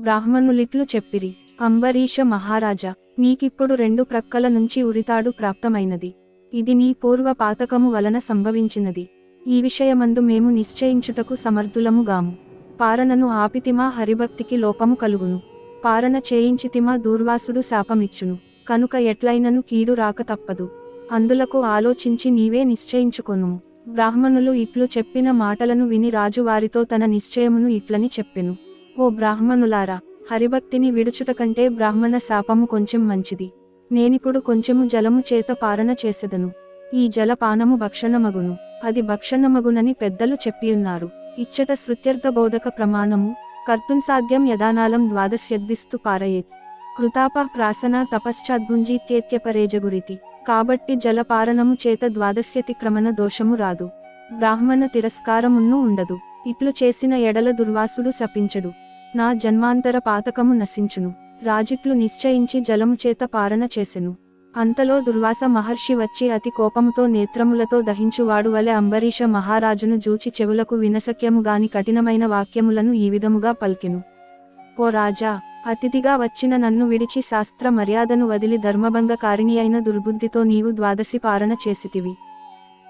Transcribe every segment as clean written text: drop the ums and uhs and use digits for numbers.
బ్రాహ్మణులిట్లు చెప్పిరి. అంబరీష మహారాజా, నీకిప్పుడు రెండు ప్రక్కల నుంచి ఉరితాడు ప్రాప్తమైనది. ఇది నీ పూర్వ పాతకము వలన సంభవించినది. ఈ విషయమందు మేము నిశ్చయించుటకు సమర్థులముగాము. పారణను ఆపితిమా హరిభక్తికి లోపము కలుగును. పారణ చేయించితిమా దూర్వాసుడు శాపమిచ్చును. కనుక ఎట్లైనను కీడు రాక తప్పదు. అందులకు ఆలోచించి నీవే నిశ్చయించుకొనుము. బ్రాహ్మణులు ఇట్లు చెప్పిన మాటలను విని రాజు వారితో తన నిశ్చయమును ఇట్లని చెప్పెను. ఓ బ్రాహ్మణులారా, హరిభక్తిని విడుచుట కంటే బ్రాహ్మణ శాపము కొంచెం మంచిది. నేనిప్పుడు కొంచెము జలము చేత పారణ చేసెదను. ఈ జలపానము భక్షణమగును. అది భక్షణమగునని పెద్దలు చెప్పియున్నారు. ఇచ్చట శృత్యర్థ బోధక ప్రమాణము కర్తున్సాధ్యం యదానాలం ద్వాదశ్యద్భిస్తు పారయేత్. కృతాప ప్రాసన తపశ్చాద్భుంజీత్యేత్యపరేజగురితి. కాబట్టి జలపారణము చేత ద్వాదశ్యతిక్రమణ దోషము రాదు. బ్రాహ్మణ తిరస్కారమున్ను ఉండదు. ఇట్లు చేసిన ఎడల దుర్వాసుడు శపించడు. నా జన్మాంతర పాతకము నశించును. రాజిట్లు నిశ్చయించి జలము చేత పారణ చేసెను. అంతలో దుర్వాస మహర్షి వచ్చి అతి కోపముతో నేత్రములతో దహించువాడు వలె అంబరీష మహారాజును జూచి చెవులకు వినసక్యముగాని కఠినమైన వాక్యములను ఈ విధముగా పల్కెను. ఓ రాజా, అతిథిగా వచ్చిన నన్ను విడిచి శాస్త్ర మర్యాదను వదిలి ధర్మభంగకారిణి అయిన దుర్బుద్ధితో నీవు ద్వాదశి పారణ చేసితివి.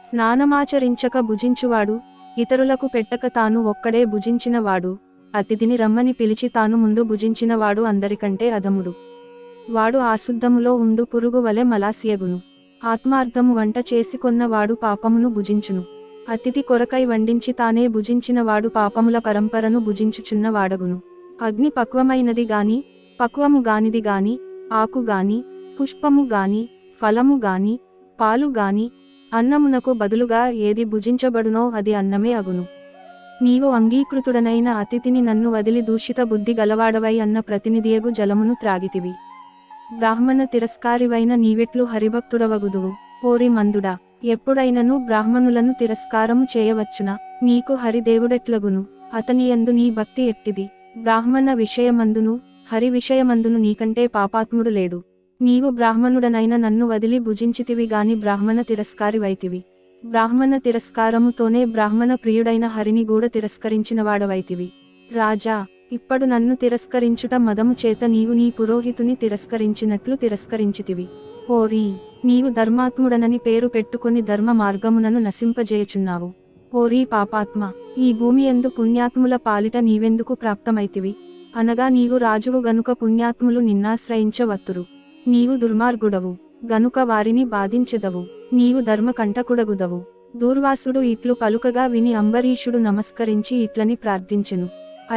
స్నానమాచరించక భుజించువాడు, ఇతరులకు పెట్టక తాను ఒక్కడే భుజించినవాడు, అతిథిని రమ్మని పిలిచి తాను ముందు భుజించినవాడు అందరికంటే అధముడు. వాడు ఆశుద్ధములో ఉండు పురుగు వలె మలాసియగును. ఆత్మార్థము వంట చేసుకొన్నవాడు పాపమును భుజించును. అతిథి కొరకై వండించి తానే భుజించినవాడు పాపముల పరంపరను భుజించుచున్న వాడగును. అగ్ని పక్వమైనది గాని, పక్వము గానిది గాని, ఆకు గాని, పుష్పము గాని, ఫలము గాని, పాలు గాని, అన్నమునకు బదులుగా ఏది భుజించబడునో అది అన్నమే అగును. నీవు అంగీకృతుడనైన అతిథిని నన్ను వదిలి దూషిత బుద్ధి గలవాడవై అన్న ప్రతినిధియగు జలమును త్రాగితివి. బ్రాహ్మణ తిరస్కారివైన నీవెట్లు హరిభక్తుడవగుదువు? ఓరి మందుడా, ఎప్పుడైనను బ్రాహ్మణులను తిరస్కారము చేయవచ్చునా? నీకు హరిదేవుడెట్లగును? అతనియందు నీ భక్తి ఎట్టిది? బ్రాహ్మణ విషయమందును హరి విషయమందును నీకంటే పాపాత్ముడు లేడు. నీవు బ్రాహ్మణుడనైన నన్ను వదిలి భుజించితివి గాని బ్రాహ్మణ తిరస్కారివైతివి. బ్రాహ్మణ తిరస్కారముతోనే బ్రాహ్మణ ప్రియుడైన హరిని గూడ తిరస్కరించినవాడవైతివి. రాజా, ఇప్పుడు నన్ను తిరస్కరించుట మదము చేత నీవు నీ పురోహితుని తిరస్కరించినట్లు తిరస్కరించితివి. ఓరీ, నీవు ధర్మాత్ముడనని పేరు పెట్టుకుని ధర్మ మార్గమునను నశింపజేయుచున్నావు. ఓరీ పాపాత్మ, ఈ భూమి యందు పుణ్యాత్ముల పాలిట నీవెందుకు ప్రాప్తమైతివి? అనగా నీవు రాజువు గనుక పుణ్యాత్ములు నిన్నాశ్రయించవత్తురు. నీవు దుర్మార్గుడవు గనుక వారిని బాధించెదవు. నీవు ధర్మకంటకుడగుదవు. దూర్వాసుడు ఇట్లు పలుకగా విని అంబరీషుడు నమస్కరించి ఇట్లని ప్రార్థించెను.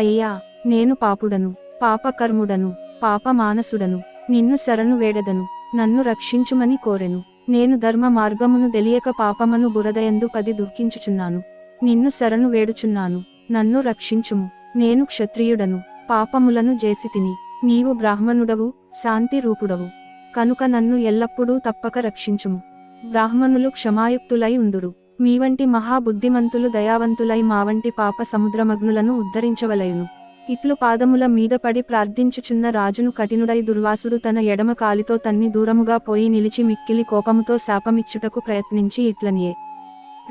అయ్యా, నేను పాపుడను, పాపకర్ముడను, పాపమానసుడను. నిన్ను శరణు వేడెదను, నన్ను రక్షించుమని కోరెను. నేను ధర్మ మార్గమును తెలియక పాపమను బురదయందు పది దుఃఖించుచున్నాను. నిన్ను శరణు వేడుచున్నాను, నన్ను రక్షించుము. నేను క్షత్రియుడను, పాపములను చేసితిని. నీవు బ్రాహ్మణుడవు, శాంతి రూపుడవు, కనుక నన్ను ఎల్లప్పుడూ తప్పక రక్షించుము. బ్రాహ్మణులు క్షమాయుక్తులై ఉందురు. మీవంటి మహాబుద్ధిమంతులు దయావంతులై మావంటి పాప సముద్రమగ్నులను ఉద్ధరించవలయును. ఇట్లు పాదముల మీద పడి ప్రార్థించుచున్న రాజును కఠినుడై దుర్వాసుడు తన ఎడమ కాలితో తన్ని దూరముగా పోయి నిలిచి మిక్కిలి కోపముతో శాపమిచ్చుటకు ప్రయత్నించి ఇట్లనియే.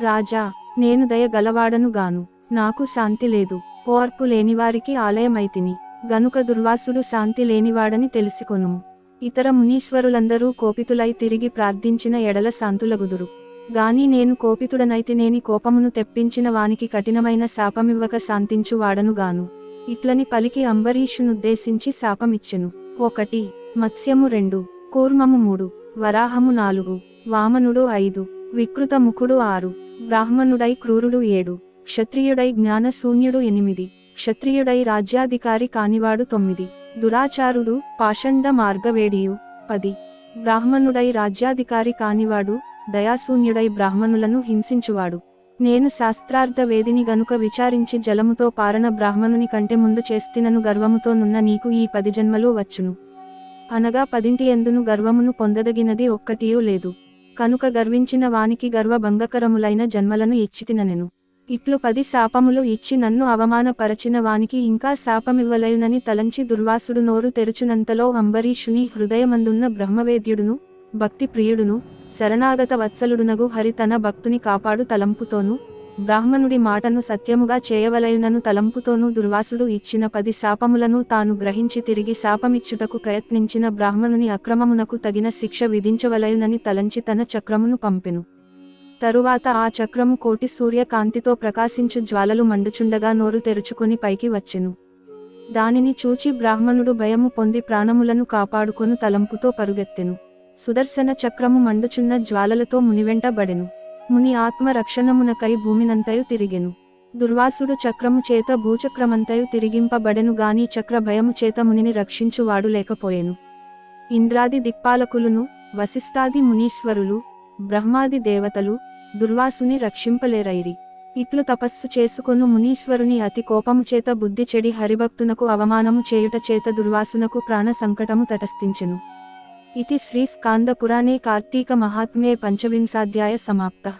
రాజా, నేను దయ గలవాడను గాను, నాకు శాంతి లేదు. ఓర్పు లేనివారికి ఆలయమైతిని గనుక దుర్వాసుడు శాంతి లేనివాడని తెలిసికొనుము. ఇతర మునీశ్వరులందరూ కోపితులై తిరిగి ప్రార్థించిన ఎడల శాంతులగుదురు. గాని నేను కోపితుడనైతినేని కోపమును తెప్పించిన వానికి కఠినమైన శాపమివ్వక శాంతించు వాడను గాను. ఇట్లని పలికి అంబరీషునుద్దేశించి శాపమిచ్చెను. 1 మత్స్యము 2, కూర్మము 3, వరాహము 4, వామనుడు 5, వికృత ముఖుడు 6, బ్రాహ్మణుడై క్రూరుడు 7, క్షత్రియుడై జ్ఞానశూన్యుడు 8, క్షత్రియుడై రాజ్యాధికారి కానివాడు 9, దురాచారుడు పాషండ మార్గవేడియు 10, బ్రాహ్మణుడై రాజ్యాధికారి కానివాడు దయాశూన్యుడై బ్రాహ్మణులను హింసించువాడు. నేను శాస్త్రార్థ వేదిని గనుక విచారించి జలముతో పారణ బ్రాహ్మణుని కంటే ముందు చేస్తినను గర్వముతో నున్న నీకు ఈ 10 జన్మలు వచ్చును. అనగా 10 ఎందును గర్వమును పొందదగినది ఒక్కటియూ లేదు. కనుక గర్వించిన వానికి గర్వ భంగకరములైన జన్మలను ఇచ్చితిననెను. ఇట్లు 10 శాపములు ఇచ్చి నన్ను అవమానపరచిన వానికి ఇంకా శాపమివ్వలేయునని తలంచి దుర్వాసుడు నోరు తెరుచునంతలో అంబరీషుని హృదయమందున్న బ్రహ్మవేద్యుడును భక్తి ప్రియుడును శరణాగత వత్సలుడునగు హరి తన భక్తుని కాపాడు తలంపుతోను బ్రాహ్మణుడి మాటను సత్యముగా చేయవలయునను తలంపుతోనూ దుర్వాసుడు ఇచ్చిన 10 శాపములను తాను గ్రహించి తిరిగి శాపమిచ్చుటకు ప్రయత్నించిన బ్రాహ్మణుని అక్రమమునకు తగిన శిక్ష విధించవలయునని తలంచి తన చక్రమును పంపెను. తరువాత ఆ చక్రము కోటి సూర్య కాంతితో ప్రకాశించు జ్వాలలు మండుచుండగా నోరు తెరుచుకొని పైకి వచ్చెను. దానిని చూచి బ్రాహ్మణుడు భయము పొంది ప్రాణములను కాపాడుకొను తలంపుతో పరుగెత్తెను. సుదర్శన చక్రము మండుచున్న జ్వాలలతో మునివెంట బడెను. ముని ఆత్మ రక్షణమునకై భూమినంతయు తిరిగెను. దుర్వాసుడు చక్రము చేత భూచక్రమంతయు తిరిగింపబడెను గాని చక్ర భయము చేత మునిని రక్షించువాడు లేకపోయెను. ఇంద్రాది దిక్పాలకులును వశిష్ఠాది మునీశ్వరులు బ్రహ్మాది దేవతలు దుర్వాసుని రక్షింపలేరైరి. ఇట్లు తపస్సు చేసుకొను మునీశ్వరుని అతి కోపము చేత బుద్ధి చెడి హరిభక్తునకు అవమానము చేయుట చేత దుర్వాసునకు ప్రాణ సంకటము తటస్థించెను. इति श्री स्कांद पुराणे कार्तीक महात्म्ये पंचविंशाध्याय समाप्तः।